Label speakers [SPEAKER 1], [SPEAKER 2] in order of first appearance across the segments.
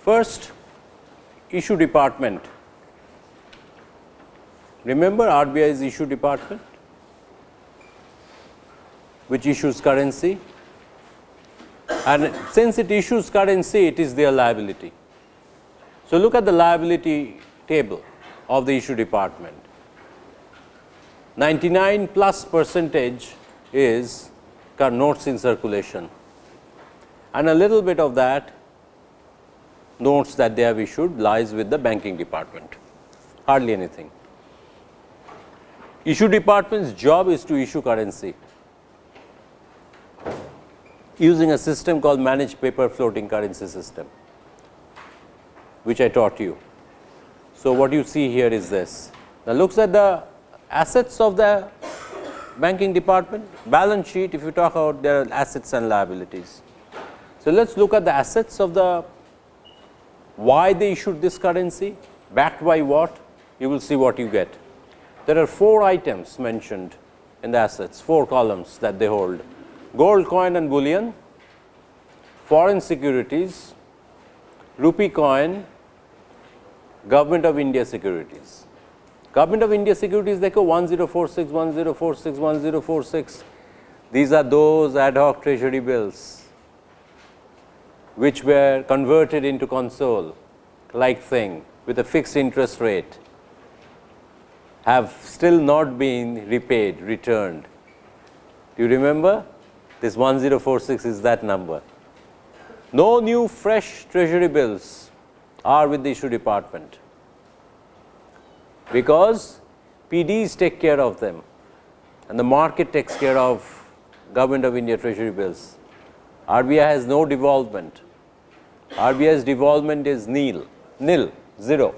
[SPEAKER 1] First, issue department. Remember RBI's issue department, which issues currency, and since it issues currency, it is their liability. So, look at the liability table of the issue department. 99 plus percentage is notes in circulation, and a little bit of that notes that they have issued lies with the banking department, hardly anything. Issue department's job is to issue currency using a system called managed paper floating currency system, which I taught you. So, what you see here is this. Now, looks at the assets of the banking department, balance sheet. If you talk about their assets and liabilities. So, let us look at the assets of the, why they issued this currency, backed by what, you will see what you get. There are 4 items mentioned in the assets, 4 columns that they hold: gold coin and bullion, foreign securities, rupee coin, Government of India securities. Government of India securities देखो 1046, 1046, 1046. These are those ad hoc treasury bills which were converted into console like thing with a fixed interest rate, have still not been repaid, returned. Do you remember? This 1046 is that number. No new fresh treasury bills are with the issue department, because PDs take care of them and the market takes care of Government of India treasury bills. RBI has no devolvement. RBI's devolvement is nil, 0.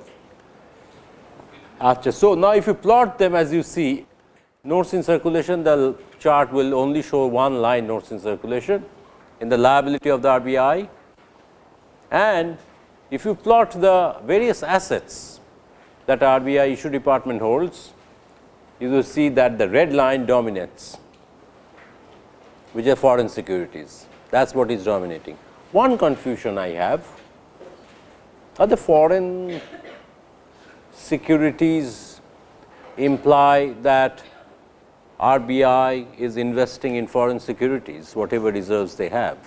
[SPEAKER 1] So, now if you plot them, as you see, notes in circulation, the chart will only show one line, notes in circulation, in the liability of the RBI. And if you plot the various assets that RBI issue department holds, you will see that the red line dominates, which are foreign securities. That is what is dominating. One confusion I have, are the foreign securities imply that RBI is investing in foreign securities, whatever reserves they have,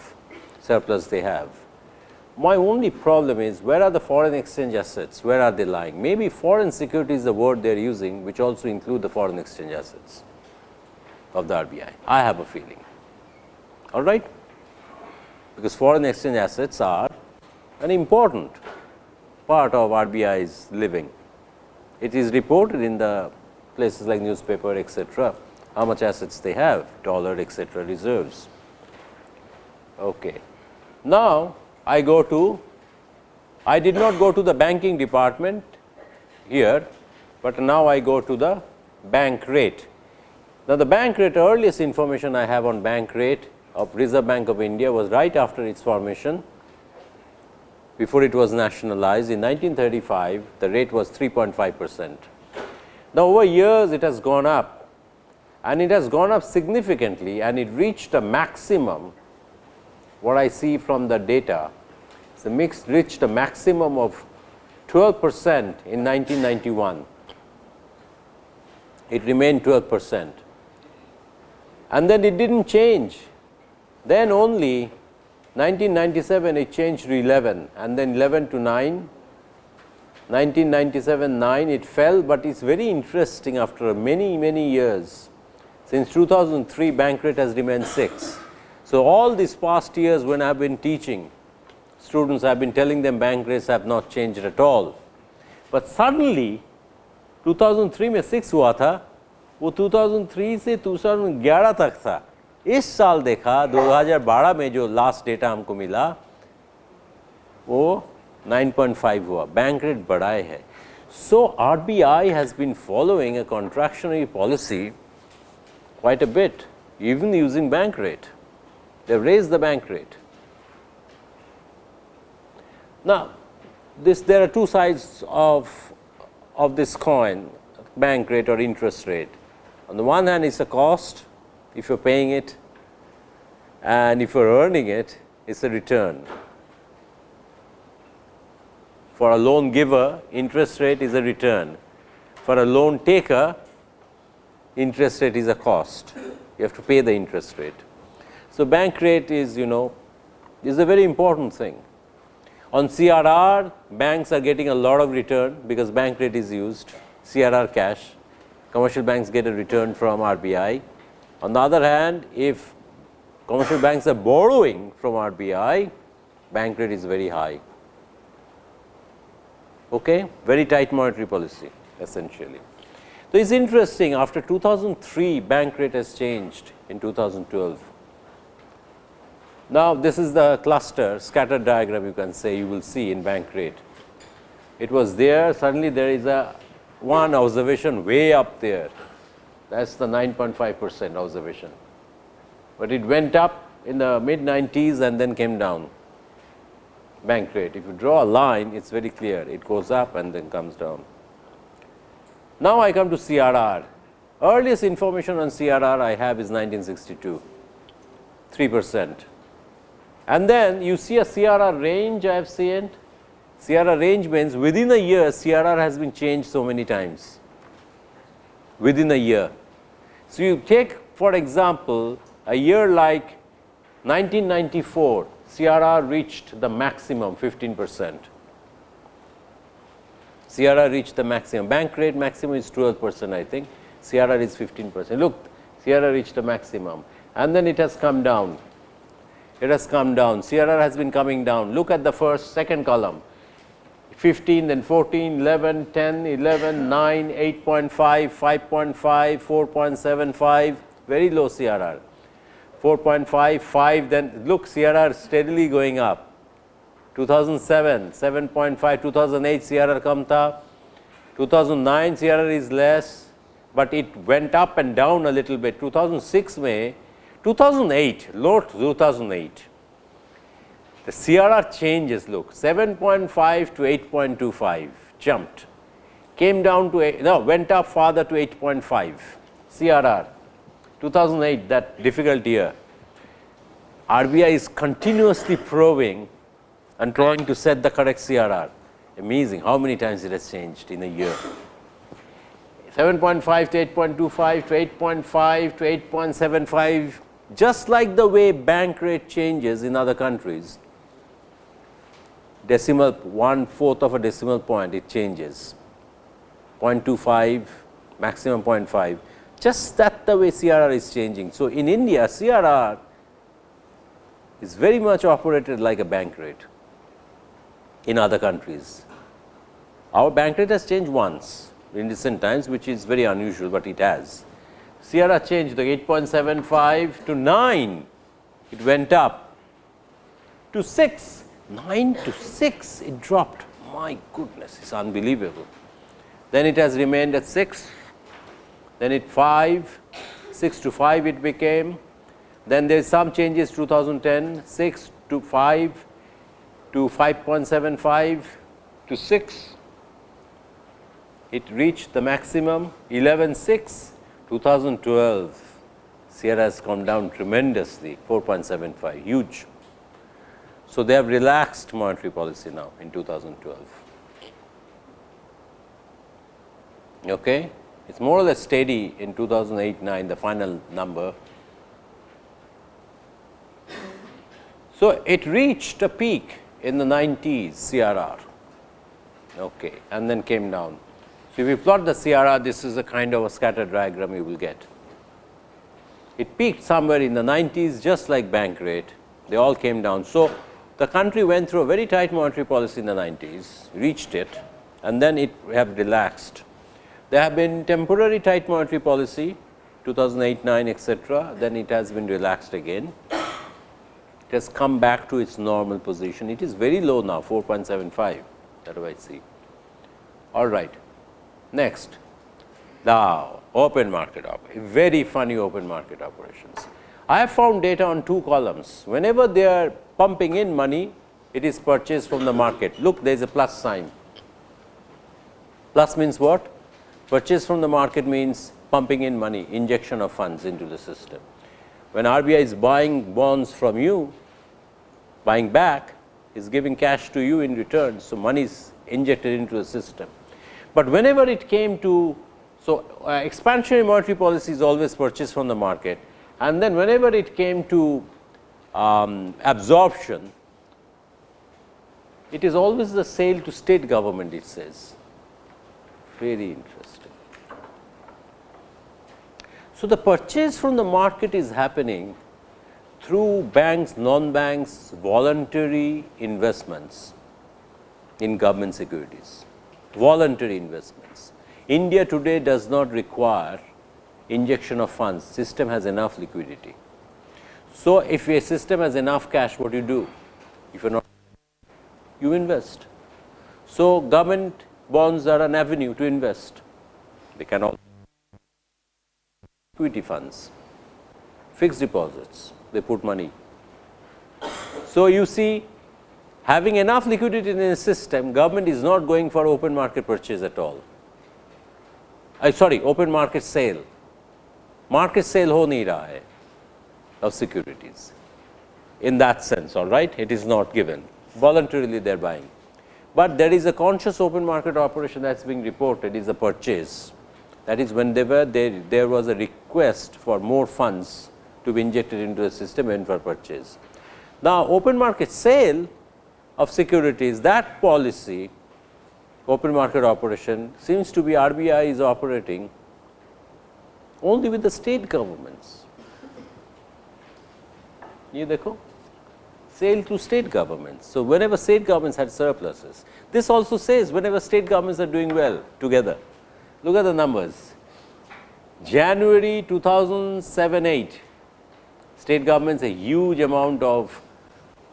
[SPEAKER 1] surplus they have. My only problem is, where are the foreign exchange assets? Where are they lying? Maybe foreign security is the word they are using, which also include the foreign exchange assets of the RBI. I have a feeling. All right? Because foreign exchange assets are an important part of RBI's living. It is reported in the places like newspaper, etc., how much assets they have, dollar, etc., reserves. Okay. Now, I did not go to the banking department here, but now I go to the bank rate. Now, the bank rate, earliest information I have on bank rate of Reserve Bank of India was right after its formation, before it was nationalized in 1935, the rate was 3.5%. Now, over years it has gone up, and it has gone up significantly, and it reached a maximum. What I see from the data, the mix reached a maximum of 12% in 1991. It remained 12%, and then it did not change. Then only 1997 it changed to 11, and then 11 to 9. 1997 9 it fell, but it is very interesting, after many years, since 2003 bank rate has remained 6. So, all these past years when I have been teaching students, I have been telling them bank rates have not changed at all. But suddenly 2003 में 6 हुआ था, वो 2003 से 2011 तक था. इस साल देखा 2012 में जो लास्ट डेटा हमको मिला वो 9.5 हुआ. बैंक रेट बढ़ाए है. So, RBI has been following a contractionary policy quite a bit, even using bank rate. They have raised the bank rate. Now, there are two sides of this coin, bank rate or interest rate. On the one hand, it's a cost, if you're paying it, and if you're earning it, it's a return. For a loan giver, interest rate is a return. For a loan taker, interest rate is a cost. You have to pay the interest rate. So, bank rate is, is a very important thing. On CRR, banks are getting a lot of return because bank rate is used, CRR cash. Commercial banks get a return from RBI. On the other hand, if commercial banks are borrowing from RBI, bank rate is very high. Okay? Very tight monetary policy, essentially. So, it's interesting, after 2003, bank rate has changed in 2012. Now, this is the cluster scatter diagram, you can say, you will see in bank rate. It was there, suddenly there is a one observation way up there, that is the 9.5% observation, but it went up in the mid 90s and then came down, bank rate. If you draw a line, it is very clear, it goes up and then comes down. Now, I come to CRR. Earliest information on CRR I have is 1962, 3%. And then you see a CRR range I have seen. CRR range means within a year CRR has been changed so many times, within a year. So, you take for example, a year like 1994, CRR reached the maximum 15%. CRR reached the maximum, bank rate maximum is 12%, I think, CRR is 15%. Look, CRR reached the maximum and then it has come down. It has come down, CRR has been coming down. Look at the second column, 15, then 14, 11, 10, 11, 9, 8.5, 5.5, 4.75, very low CRR, 4.5, 5, then look CRR steadily going up. 2007, 7.5, 2008 CRR come tha, 2009 CRR is less, but it went up and down a little bit. 2006 May, 2008, low 2008. The CRR changes, look, 7.5 to 8.25, jumped, came down to, went up farther to 8.5, CRR, 2008, that difficult year. RBI is continuously probing and trying to set the correct CRR. Amazing how many times it has changed in a year. 7.5 to 8.25 to 8.5 to 8.75, just like the way bank rate changes in other countries. Decimal, 1/4 of a decimal point, it changes, 0.25, maximum 0.5, just that the way CRR is changing. So, in India, CRR is very much operated like a bank rate in other countries. Our bank rate has changed once in recent times, which is very unusual, but it has. CRR changed the 8.75 to 9, it went up to 6. 9 to 6, it dropped, my goodness, it's unbelievable. Then it has remained at 6, then it 5, 6 to 5 it became, then there is some changes 2010, 6 to 5 to 5.75 to 6, it reached the maximum 11.6, 2012, CRR has come down tremendously, 4.75, huge. So, they have relaxed monetary policy now in 2012. Okay? It is more or less steady in 2008-9, the final number. So, it reached a peak in the 90s CRR, okay, and then came down. So, if you plot the CRR, this is a kind of a scatter diagram you will get. It peaked somewhere in the 90s, just like bank rate, they all came down. So, the country went through a very tight monetary policy in the 90s, reached it, and then it have relaxed. There have been temporary tight monetary policy, 2008-9, etc., then it has been relaxed again. It has come back to its normal position. It is very low now, 4.75, that I see. All right. Next, now open market operation, very funny open market operations. I have found data on two columns. Whenever they are pumping in money, it is purchased from the market. Look, there is a plus sign. Plus means what? Purchase from the market means pumping in money, injection of funds into the system. When RBI is buying bonds from you, buying back, is giving cash to you in return. So, money is injected into the system. But whenever it came to, so expansionary monetary policy is always purchased from the market, and then whenever it came to absorption, it is always the sale to state government, it says. Very interesting. So, the purchase from the market is happening through banks, non-banks, voluntary investments in government securities, voluntary investments. India today does not require injection of funds, system has enough liquidity. So, if a system has enough cash, what do you do? If you are not, you invest. So, government bonds are an avenue to invest. They can also equity funds, fixed deposits, they put money. So, you see, having enough liquidity in a system, government is not going for open market purchase at all. Sorry, open market sale. Market sale ho nahi raha hai of securities. In that sense, all right, it is not given. Voluntarily they are buying. But there is a conscious open market operation that is being reported is a purchase. That is when there was a request for more funds to be injected into the system and for purchase. Now, open market sale of securities, that policy, open market operation seems to be RBI is operating only with the state governments. Ye dekho, sale to state governments. So, whenever state governments had surpluses, this also says whenever state governments are doing well together. Look at the numbers. January 2007-8, state governments a huge amount of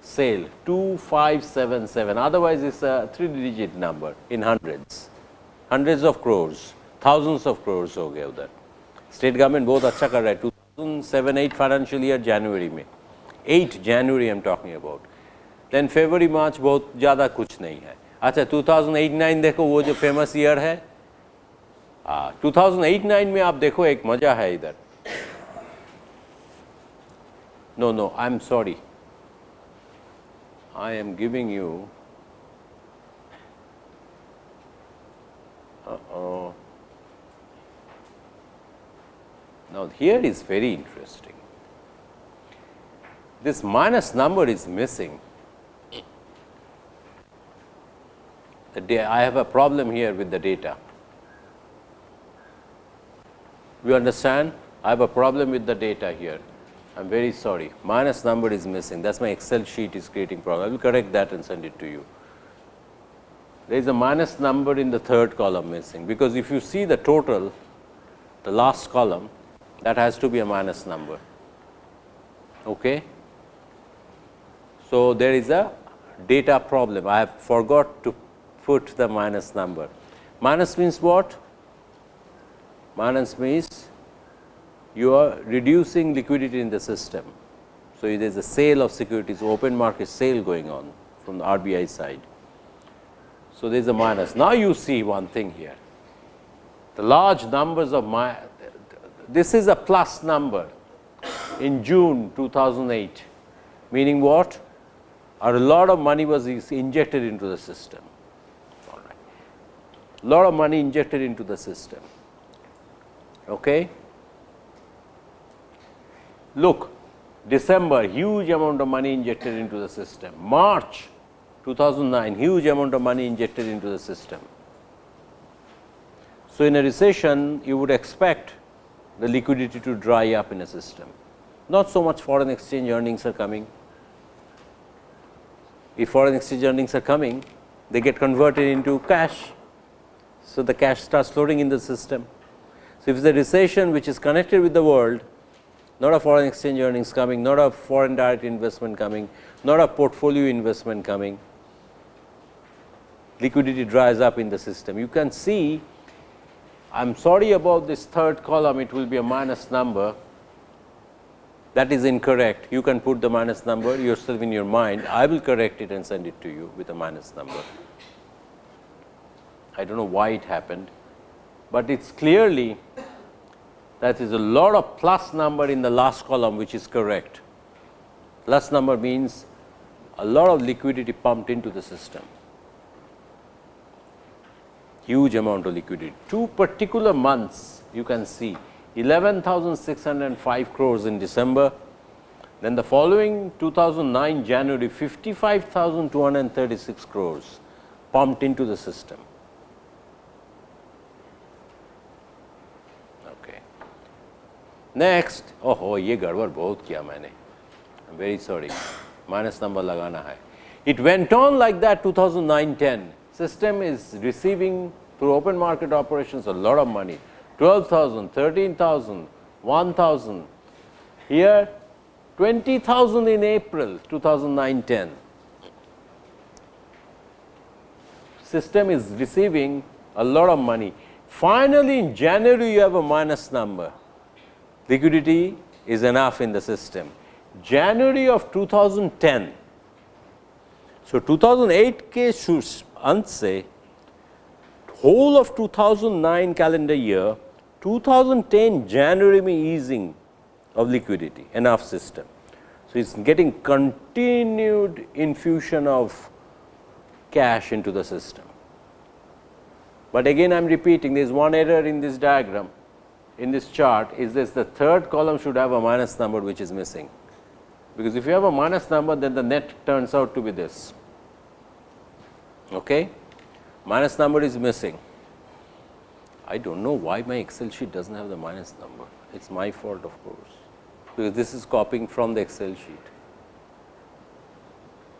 [SPEAKER 1] sale, 2577. Otherwise, it's a 3-digit number in hundreds, hundreds of crores, thousands of crores हो गए उधर. State government बहुत अच्छा कर रहा है. 2007-8 financial year January में, 8 January I'm talking about. Then February March बहुत ज़्यादा कुछ नहीं है. अच्छा 2008-9 देखो वो जो famous year है. 2008-9 में आप देखो एक मजा है इधर. No, I'm sorry. I am giving you. Now here is very interesting. This minus number is missing. I have a problem here with the data. You understand? I have a problem with the data here. I am very sorry. Minus number is missing. That's my Excel sheet is creating problem. I will correct that and send it to you. There is a minus number in the third column missing, because if you see the total, the last column, that has to be a minus number. Okay? So, there is a data problem. I have forgot to put the minus number. Minus means what? Minus means you are reducing liquidity in the system. So, there is a sale of securities, open market sale going on from the RBI side. So, there is a minus. Now, you see one thing here, the large numbers of this is a plus number in June 2008, meaning what? A lot of money was injected into the system. All right. A lot of money injected into the system. Okay. Look, December, huge amount of money injected into the system. March 2009, huge amount of money injected into the system. So, in a recession, you would expect the liquidity to dry up in a system. Not so much foreign exchange earnings are coming. If foreign exchange earnings are coming, they get converted into cash. So, the cash starts floating in the system. So, if it's a recession which is connected with the world, not a foreign exchange earnings coming, not a foreign direct investment coming, not a portfolio investment coming, liquidity dries up in the system. You can see, I am sorry about this third column, it will be a minus number. That is incorrect. You can put the minus number yourself in your mind. I will correct it and send it to you with a minus number. I don't know why it happened, but it's clearly that is a lot of plus number in the last column, which is correct. Plus number means a lot of liquidity pumped into the system. huge amount of liquidity. 2 particular months you can see 11,605 crores in December, then the following 2009 January 55,236 crores pumped into the system. Okay. Next, oh ये गड़बड़ बहुत किया मैंने, I'm very sorry, minus number लगाना है. It went on like that 2009-10. System is receiving through open market operations a lot of money, 12,000, 13,000, 1,000. Here 20,000 in April 2009-10. System is receiving a lot of money. Finally, in January you have a minus number. Liquidity is enough in the system. January of 2010. So 2008 के अंत से whole of 2009 calendar year 2010 January में easing of liquidity, enough system. So it's getting continued infusion of cash into the system. But again I am repeating, there is one error in this diagram, in this chart, is this the third column should have a minus number which is missing. Because if you have a minus number, then the net turns out to be this. Okay? Minus number is missing. I don't know why my Excel sheet doesn't have the minus number. It's my fault, of course, because this is copying from the Excel sheet.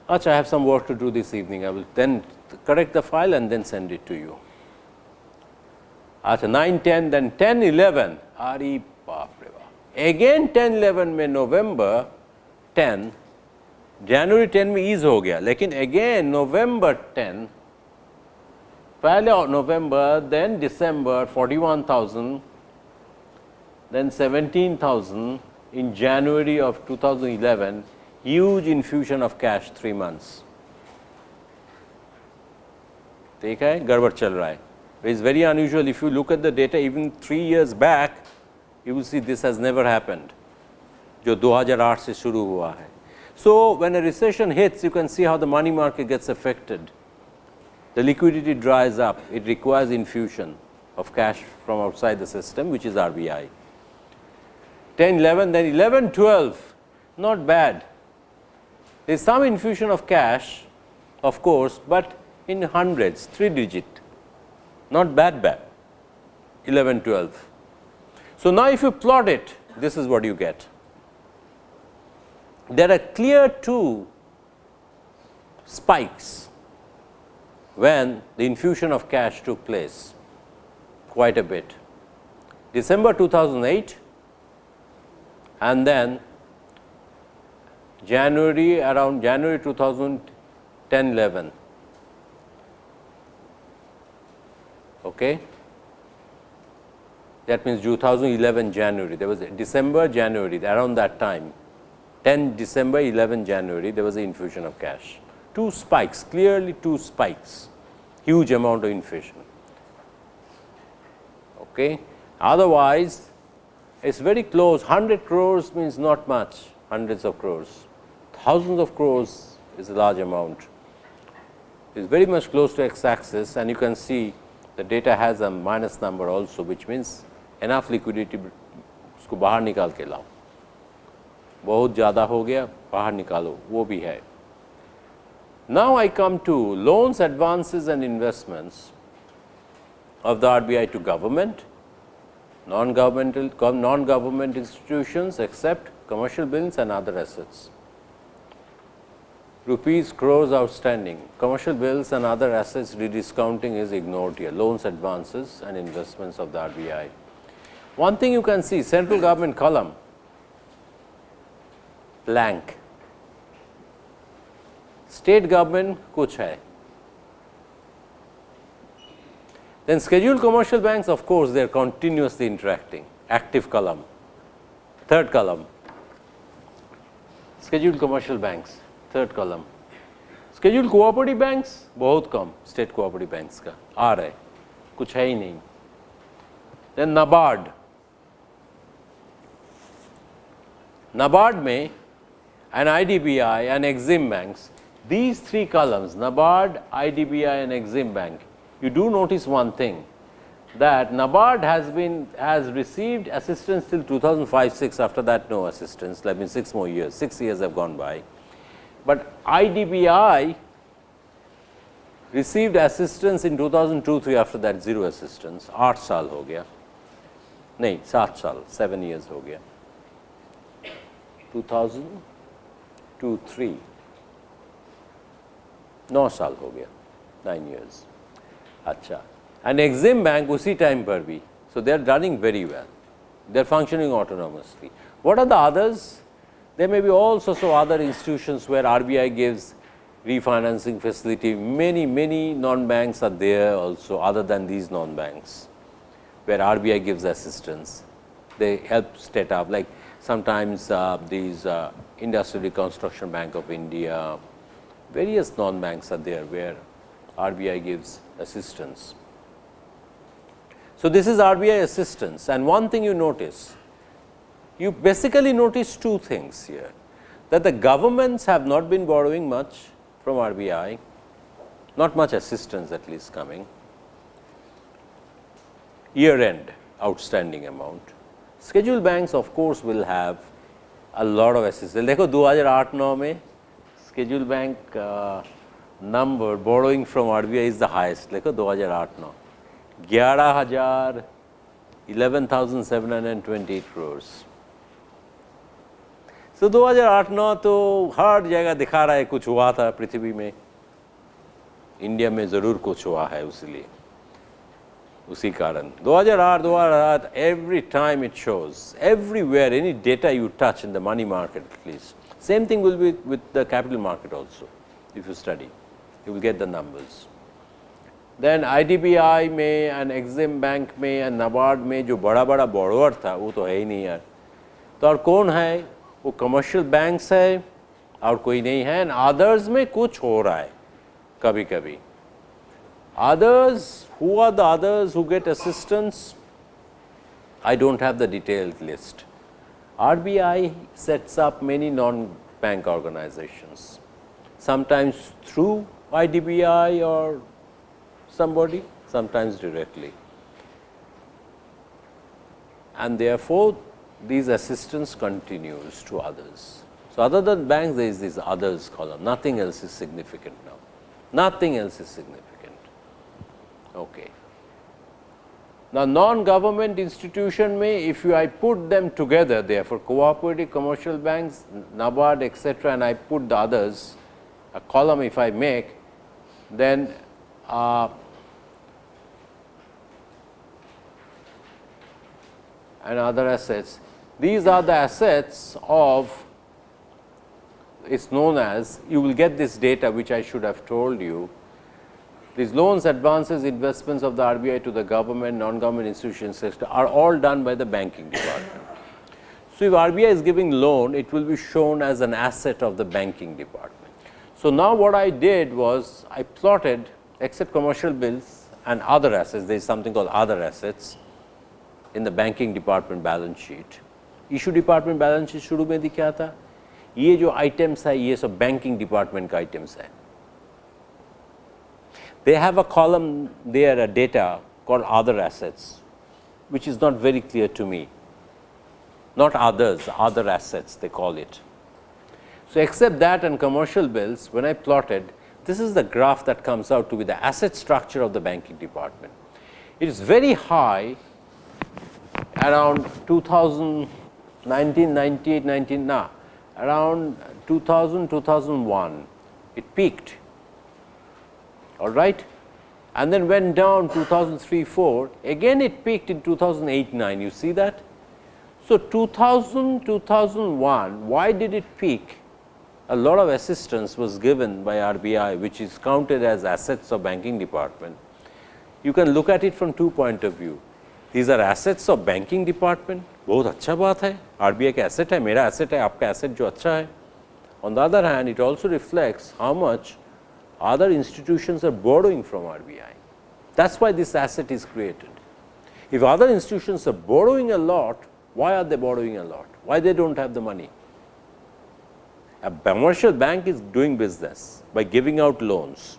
[SPEAKER 1] Achha, I have some work to do this evening. I will then correct the file and then send it to you. Achha, 9, 10, then 10, 11. Ari baap re baap. Again 10, 11 में November 10, January 10 में ease हो गया. लेकिन again November 10, पहले November, then December 41,000, then 17,000 in January of 2011, huge infusion of cash 3 months. ठीक है, गड़बड़ चल रहा है. It is very unusual. If you look at the data even 3 years back, you will see this has never happened, जो 2008 से शुरू हुआ है. So when a recession hits, you can see how the money market gets affected. The liquidity dries up, it requires infusion of cash from outside the system, which is RBI. 10, 11, then 11, 12, not bad. There is some infusion of cash, of course, but in hundreds, 3 digit, not bad, 11, 12. So now if you plot it, this is what you get. There are clear 2 spikes when the infusion of cash took place, quite a bit. December 2008 and then January, around January 2010-11. Okay. That means 2011 January, there was a December, January, around that time, 10 December, 11 January, there was an infusion of cash. 2 spikes, clearly 2 spikes, huge amount of infusion. Okay. Otherwise, it is very close. 100 crores means not much, hundreds of crores. Thousands of crores is a large amount. It is very much close to x-axis, and you can see the data has a minus number also, which means enough liquidity उसको बाहर निकाल के लाओ. बहुत ज़्यादा हो गया, बाहर निकालो, वो भी है. Now I come to loans, advances and investments of the RBI to government, non-government institutions except commercial bills and other assets. Rupees crores outstanding, commercial bills and other assets rediscounting is ignored here, loans, advances and investments of the RBI. One thing you can see, central government column, blank. State government kuch hai. Then scheduled commercial banks, of course, they are continuously interacting, active column. Third column, scheduled commercial banks, third column. Scheduled cooperative banks, बहुत कम, state cooperative banks का आ रहे, कुछ है ही नहीं. Then NABARD. NABARD में and IDBI and Exim banks, these 3 columns, NABARD, IDBI and Exim Bank, you do notice one thing, that NABARD has received assistance till 2005-6, after that no assistance, I mean 6 more years, 6 years have gone by. But IDBI received assistance in 2002-3, after that zero assistance, 8 साल हो गया, नहीं 7 साल, 7 years हो गया, 2002-3, 9 साल हो गया, 9 years. अच्छा, and Exim Bank उसी time पर भी, so they are running very well, they are functioning autonomously. What are the others? There may be all sorts of other institutions where RBI gives refinancing facility. Many non-banks are there also, other than these non-banks, where RBI gives assistance. They help set up, like sometimes these Industrial Reconstruction Bank of India, various non-banks are there where RBI gives assistance. So, this is RBI assistance, and one thing you notice, you basically notice two things here, that the governments have not been borrowing much from RBI, not much assistance at least coming, year end outstanding amount. Scheduled banks of course will have a lot of assistance. देखो 2008-9 में scheduled bank number borrowing from RBI is the highest. देखो 2008-9 11,728 crores. So 2008-9 तो हर जगह दिखा रहा है कुछ हुआ था पृथ्वी में, इंडिया में ज़रूर कुछ हुआ है, उसलिए उसी कारण 2008 every time it shows, everywhere, any data you touch in the money market at least. Same thing will be with the capital market also. If you study, you will get the numbers. Then IDBI में and Exim Bank में and NABARD में जो बड़ा borrower था वो तो है ही नहीं यार, तो और कौन है, वो commercial banks है और कोई नहीं है, and others में कुछ हो रहा है कभी कभी. Others, who are the others who get assistance? I don't have the detailed list. RBI sets up many non-bank organizations, sometimes through IDBI or somebody, sometimes directly. And therefore, these assistance continues to others. So, other than banks, there is this others column, nothing else is significant now, nothing else is significant. Okay. Now, non-government institution may, if I put them together, therefore, cooperative commercial banks, NABARD, etc., and I put the others, a column if I make, then and other assets. These are the assets of, it's known as, you will get this data which I should have told you. These loans, advances, investments of the RBI to the government, non-government institutions, etc., are all done by the banking department. So, if RBI is giving loan, it will be shown as an asset of the banking department. So, now what I did was, I plotted, except commercial bills and other assets, there is something called other assets in the banking department balance sheet. Issue department balance sheet शुरू में दिखा था, ये जो items है, ये सब banking department का items है. They have a column there, a data called other assets, which is not very clear to me. Not others, other assets they call it. So, except that and commercial bills, when I plotted, this is the graph that comes out to be the asset structure of the banking department. It is very high around 1998, 19, nah, around 2000, 2001, it peaked. All right, and then went down 2003-4, again it peaked in 2008-9, you see that. So, 2000, 2001, why did it peak? A lot of assistance was given by RBI, which is counted as assets of banking department. You can look at it from two point of view. These are assets of banking department, बहुत अच्छा बात है, RBI का asset है, मेरा asset है, आपका asset जो अच्छा है. On the other hand, it also reflects how much other institutions are borrowing from RBI. That is why this asset is created. If other institutions are borrowing a lot, why are they borrowing a lot? Why they do not have the money? A commercial bank is doing business by giving out loans.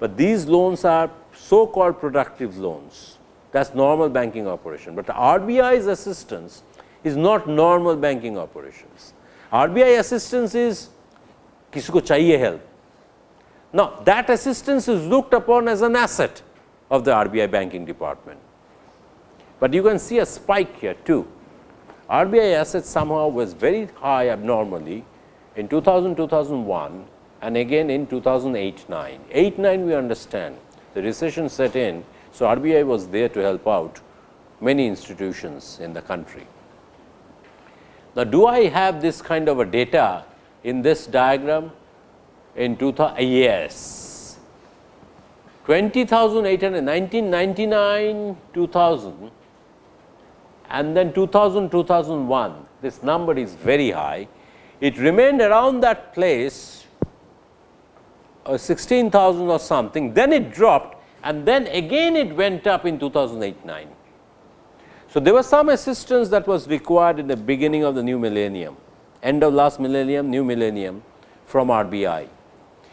[SPEAKER 1] but these loans are so called productive loans. That is normal banking operation, but RBI's assistance is not normal banking operations. RBI assistance is किसी को चाहिए help. Now, that assistance is looked upon as an asset of the RBI banking department, but you can see a spike here too. RBI assets somehow was very high abnormally in 2000, 2001 and again in 2008-9. 8-9 we understand the recession set in, so RBI was there to help out many institutions in the country. Now, do I have this kind of a data in this diagram? In 2000, yes, 20,800, 1999, 2000 and then 2000, 2001, this number is very high. It remained around that place 16,000 or something, then it dropped and then again it went up in 2008-9. So, there was some assistance that was required in the beginning of the new millennium, end of last millennium, new millennium from RBI.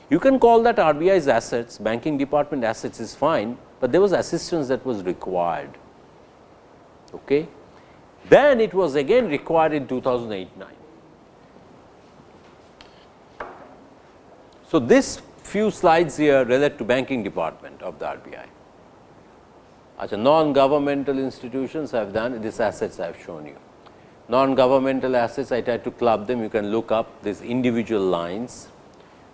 [SPEAKER 1] You can call that RBI's assets, banking department assets is fine, but there was assistance that was required. Okay. Then it was again required in 2008-9. So, this few slides here relate to banking department of the RBI. Achha, non-governmental institutions have done these assets I have shown you. Non-governmental assets, I tried to club them, you can look up these individual lines.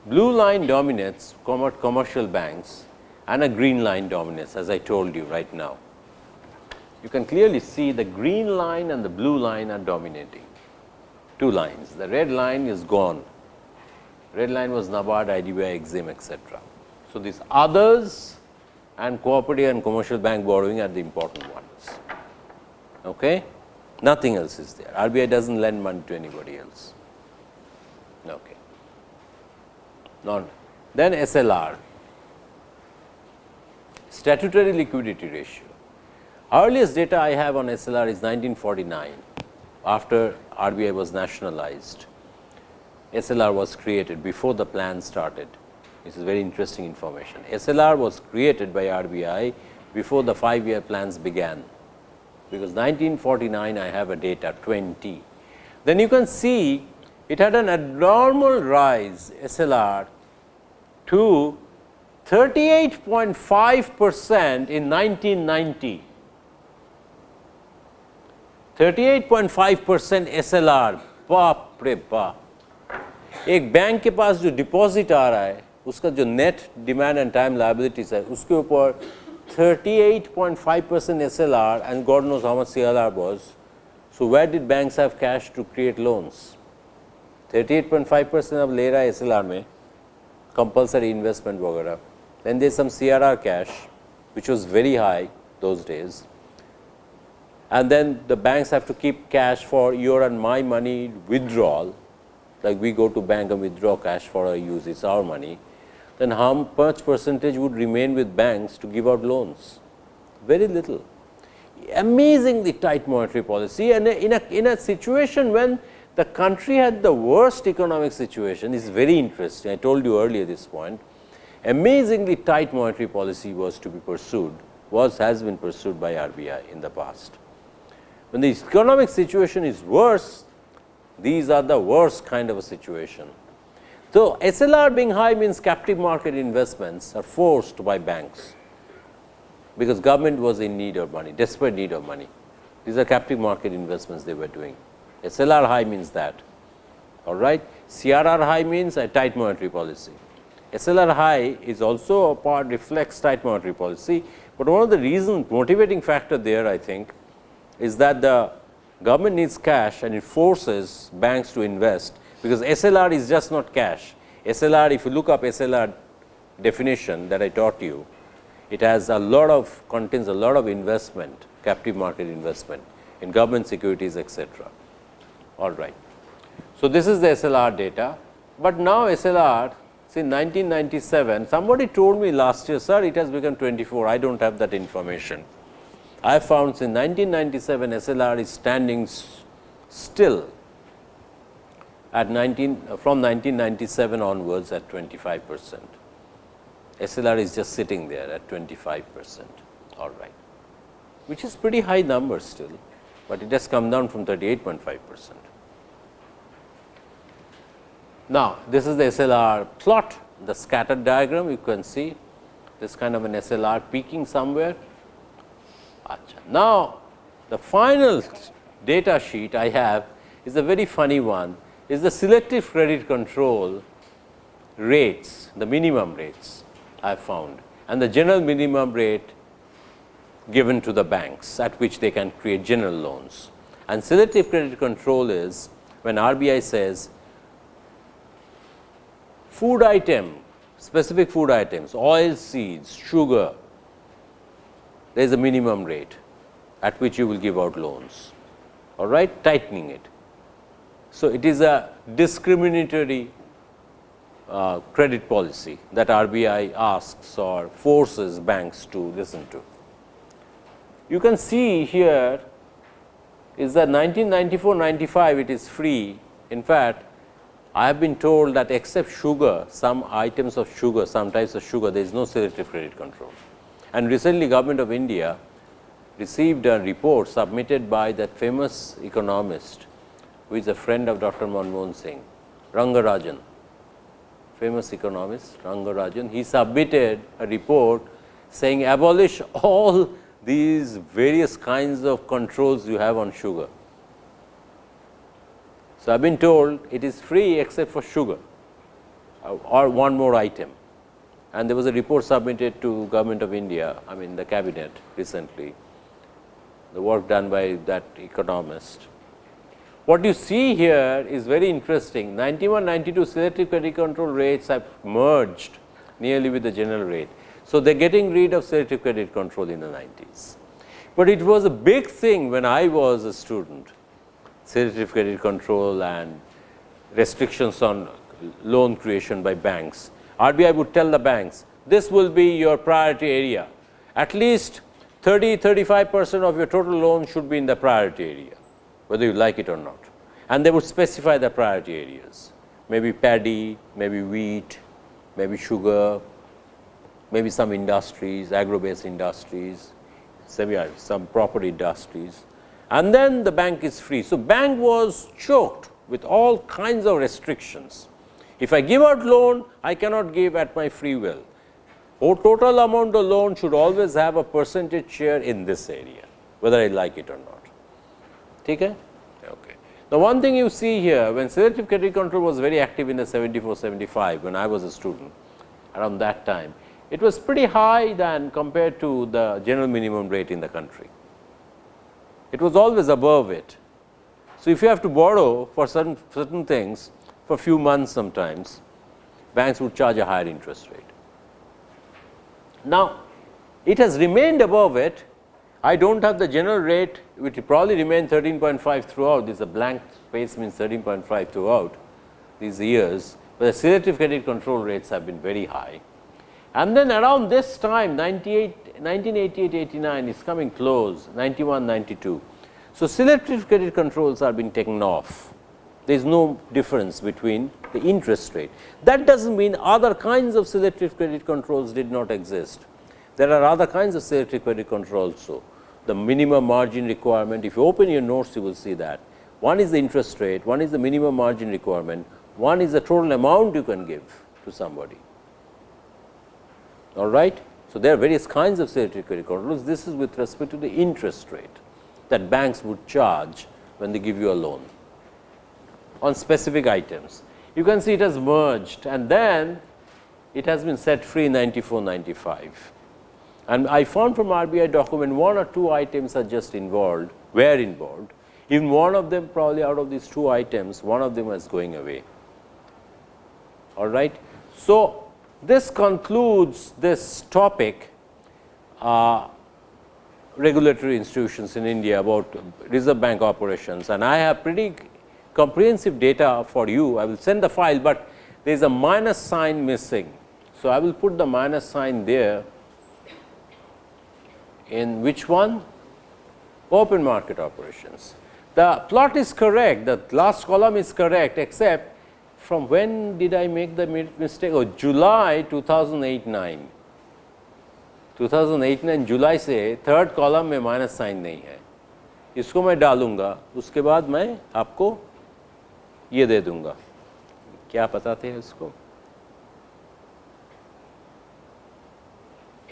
[SPEAKER 1] Blue line dominates commercial banks and a green line dominates, as I told you right now. You can clearly see the green line and the blue line are dominating, two lines. The red line is gone. Red line was NABARD, IDBI, EXIM, etc. So, these others and cooperative and commercial bank borrowing are the important ones. Okay? Nothing else is there. RBI does not lend money to anybody else. Okay. Then SLR, statutory liquidity ratio. Earliest data I have on SLR is 1949, after RBI was nationalized. SLR was created before the plan started. This is very interesting information. SLR was created by RBI before the 5-year plans began, because 1949 I have a data 20. Then you can see it had an abnormal rise SLR to 38.5% in 1990. 38.5% SLR, बाप रे बाप. एक bank के पास जो deposit आ रहा है उसका जो net demand and time liabilities है उसके ऊपर 38.5% SLR and God knows how much CLR was. So, where did banks have cash to create loans? 38.5% अब ले रहा है SLR में compulsory investment वगैरह. Then there is some CRR cash which was very high those days, and then the banks have to keep cash for your and my money withdrawal, like we go to bank and withdraw cash for our use, it's our money. Then how much percentage would remain with banks to give out loans? Very little. Amazingly tight monetary policy, and in a situation when the country had the worst economic situation, is very interesting. I told you earlier this point. Amazingly tight monetary policy was to be pursued, has been pursued by RBI in the past. When the economic situation is worse, these are the worst kind of a situation. So, SLR being high means captive market investments are forced by banks, because government was in need of money, desperate need of money. These are captive market investments they were doing. SLR high means that, all right. CRR high means a tight monetary policy. SLR high is also a part, reflects tight monetary policy, but one of the reasons, motivating factor there, I think, is that the government needs cash and it forces banks to invest, because SLR is just not cash. SLR, if you look up SLR definition that I taught you, it has a lot of, contains a lot of investment, captive market investment in government securities, etc. All right. So, this is the SLR data, but now SLR since 1997, somebody told me last year, sir, it has become 24, I do not have that information. I found since 1997 SLR is standing still at from 1997 onwards at 25%. SLR is just sitting there at 25%, all right, which is pretty high number still, but it has come down from 38.5%. Now, this is the SLR plot, the scattered diagram. You can see this kind of an SLR peaking somewhere. Now, the final data sheet I have is a very funny one, is the selective credit control rates, the minimum rates I have found, and the general minimum rate given to the banks at which they can create general loans. And selective credit control is when RBI says food item, specific food items, oil seeds, sugar, there is a minimum rate at which you will give out loans, all right, tightening it. So, it is a discriminatory credit policy that RBI asks or forces banks to listen to. You can see here is that 1994-95 it is free. In fact, I have been told that except sugar, some items of sugar, some types of sugar, there is no selective credit control. And recently Government of India received a report submitted by that famous economist who is a friend of Dr. Manmohan Singh, Rangarajan, famous economist Rangarajan. He submitted a report saying abolish all these various kinds of controls you have on sugar. So, I have been told it is free except for sugar or one more item, and there was a report submitted to Government of India, I mean the cabinet recently, the work done by that economist. What you see here is very interesting. 91-92 selective credit control rates have merged nearly with the general rate. So, they are getting rid of selective credit control in the 90s, but it was a big thing when I was a student, selective credit control and restrictions on loan creation by banks. RBI would tell the banks, this will be your priority area, at least 30-35% of your total loan should be in the priority area, whether you like it or not, and they would specify the priority areas, maybe paddy, maybe wheat, maybe sugar, maybe some industries, agro-based industries, some property industries, and then the bank is free. So, bank was choked with all kinds of restrictions. If I give out loan, I cannot give at my free will. Total amount of loan should always have a percentage share in this area, whether I like it or not. Okay? Okay. Now, one thing you see here, when selective credit control was very active in the 74-75, when I was a student, around that time, it was pretty high than compared to the general minimum rate in the country. It was always above it. So, if you have to borrow for certain things for a few months sometimes, banks would charge a higher interest rate. Now, it has remained above it. I do not have the general rate, which will probably remain 13.5 throughout. This is a blank space, means 13.5 throughout these years, but the selective credit control rates have been very high. And then around this time 1988-89 is coming close, 91-92. So, selective credit controls are being taken off. There is no difference between the interest rate. That does not mean other kinds of selective credit controls did not exist. There are other kinds of selective credit control also. The minimum margin requirement, if you open your notes, you will see that. One is the interest rate, one is the minimum margin requirement, one is the total amount you can give to somebody. All right. So, there are various kinds of selective credit controls. This is with respect to the interest rate that banks would charge when they give you a loan on specific items. You can see it has merged, and then it has been set free in 94-95. And I found from RBI document 1 or 2 items are just involved, were involved. Even one of them, probably out of these 2 items, one of them is going away. All right. So, this concludes this topic, regulatory institutions in India about Reserve Bank operations, and I have pretty comprehensive data for you. I will send the file, but there is a minus sign missing. So, I will put the minus sign there in which one? Open market operations. The plot is correct, the last column is correct, except from when did I make the mistake? Oh, July 2008-9. 2008-9 जुलाई से third column में minus sign नहीं है, इसको मैं डालूंगा, उसके बाद मैं आपको ये दे दूंगा. क्या बताते हैं इसको?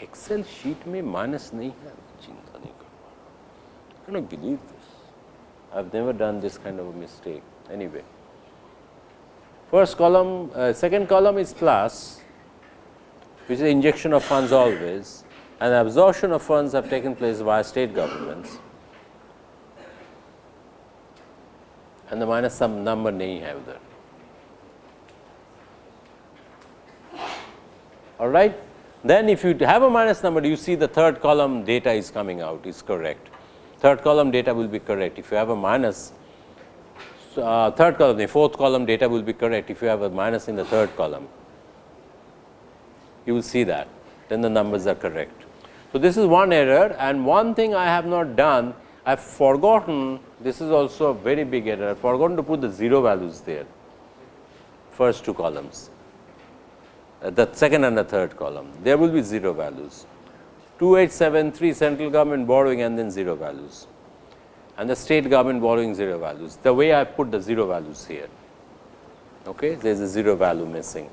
[SPEAKER 1] एक्सेल शीट में माइनस नहीं है, चिंता नहीं करना. I cannot believe this. I've never done this kind of a mistake. Anyway, first column, second column is plus, which is injection of funds always, and absorption of funds have taken place via state governments, and the minus some number nahi hai udhar. All right. Then if you have a minus number, you see the third column data is coming out, is correct. Third column data will be correct. If you have a minus, third column, the fourth column data will be correct. If you have a minus in the third column, you will see that. Then the numbers are correct. So this is one error, and one thing I have not done, I have forgotten, this is also a very big error, I have forgotten to put the zero values there, first two columns. The second and the third column, there will be zero values. 2873 central government borrowing and then zero values, and the state government borrowing zero values. The way I put the zero values here, okay, there is a zero value missing.